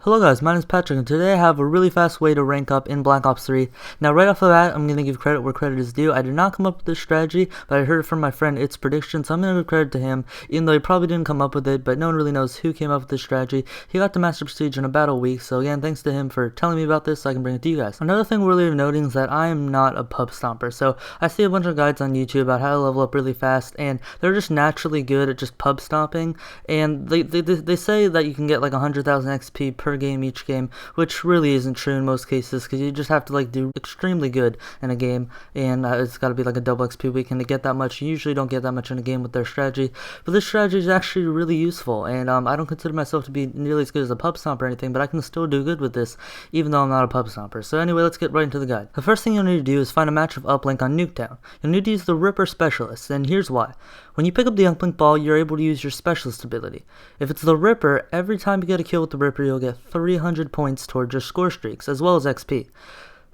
Hello guys, my name is Patrick, and today I have a really fast way to rank up in Black Ops 3. Now right off the bat, I'm going to give credit where credit is due. I did not come up with this strategy, but I heard it from my friend It's Prediction, so I'm going to give credit to him, even though he probably didn't come up with it, but no one really knows who came up with this strategy. He got to Master Prestige in about a week, so again, thanks to him for telling me about this so I can bring it to you guys. Another thing worthy of noting is that I am not a pub stomper, so I see a bunch of guides on YouTube about how to level up really fast, and they're just naturally good at just pub stomping, and they say that you can get like 100,000 XP per game each game, which really isn't true in most cases, because you just have to like do extremely good in a game, and it's got to be like a double XP weekend to get that much. You usually don't get that much in a game with their strategy, but this strategy is actually really useful, and I don't consider myself to be nearly as good as a pub stomper or anything, but I can still do good with this, even though I'm not a pub stomper. So anyway, let's get right into the guide. The first thing you'll need to do is find a match of uplink on Nuketown. You'll need to use the Ripper Specialist, and here's why. When you pick up the uplink ball, you're able to use your Specialist ability. If it's the Ripper, every time you get a kill with the Ripper, you'll get 300 points towards your score streaks, as well as XP.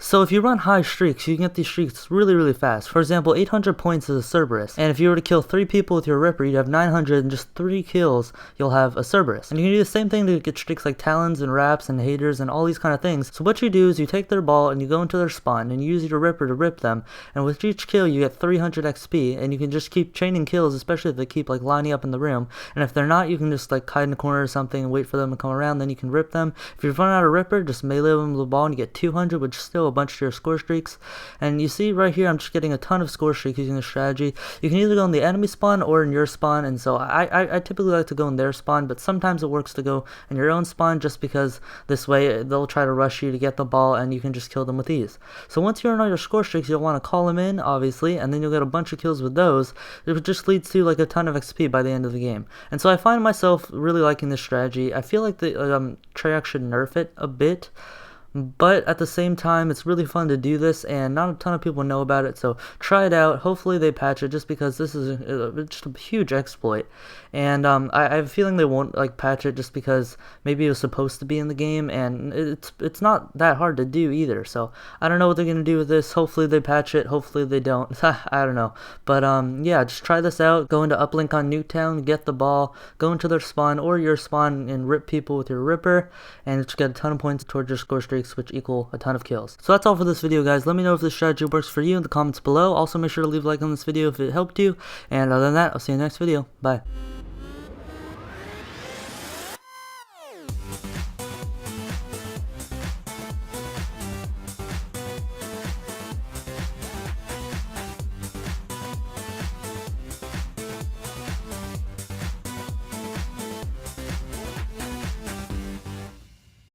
So if you run high streaks, you can get these streaks really fast. For example, 800 points is a Cerberus, and if you were to kill 3 people with your Ripper, you'd have 900, and just 3 kills, you'll have a Cerberus. And you can do the same thing to get streaks like Talons and Raps and Haters and all these kind of things. So what you do is you take their ball and you go into their spawn, and you use your Ripper to rip them, and with each kill you get 300 XP, and you can just keep chaining kills, especially if they keep like lining up in the room. And if they're not, you can just like hide in a corner or something and wait for them to come around, then you can rip them. If you run out of Ripper, just melee them with the ball and you get 200, which is still a bunch to your score streaks. And you see right here, I'm just getting a ton of score streaks using this strategy. You can either go in the enemy spawn or in your spawn, and so I typically like to go in their spawn, but sometimes it works to go in your own spawn, just because this way they'll try to rush you to get the ball and you can just kill them with ease. So once you're on all your score streaks, you'll want to call them in, obviously, and then you'll get a bunch of kills with those. It just leads to like a ton of XP by the end of the game. And so I find myself really liking this strategy. I feel like the Treyarch should nerf it a bit, but at the same time, it's really fun to do this, and not a ton of people know about it, so try it out. Hopefully they patch it, just because this is just a huge exploit, and I have a feeling they won't like patch it, just because maybe it was supposed to be in the game, and it's not that hard to do either. So I don't know what they're gonna do with this. Hopefully they patch it, hopefully they don't. I don't know, but yeah, just try this out. Go into uplink on Nuketown, get the ball, go into their spawn or your spawn and rip people with your Ripper, and just get a ton of points towards your score streaks, which equal a ton of kills. So that's all for this video, guys. Let me know if this strategy works for you in the comments below. Also make sure to leave a like on this video if it helped you, and other than that, I'll see you in the next video. Bye.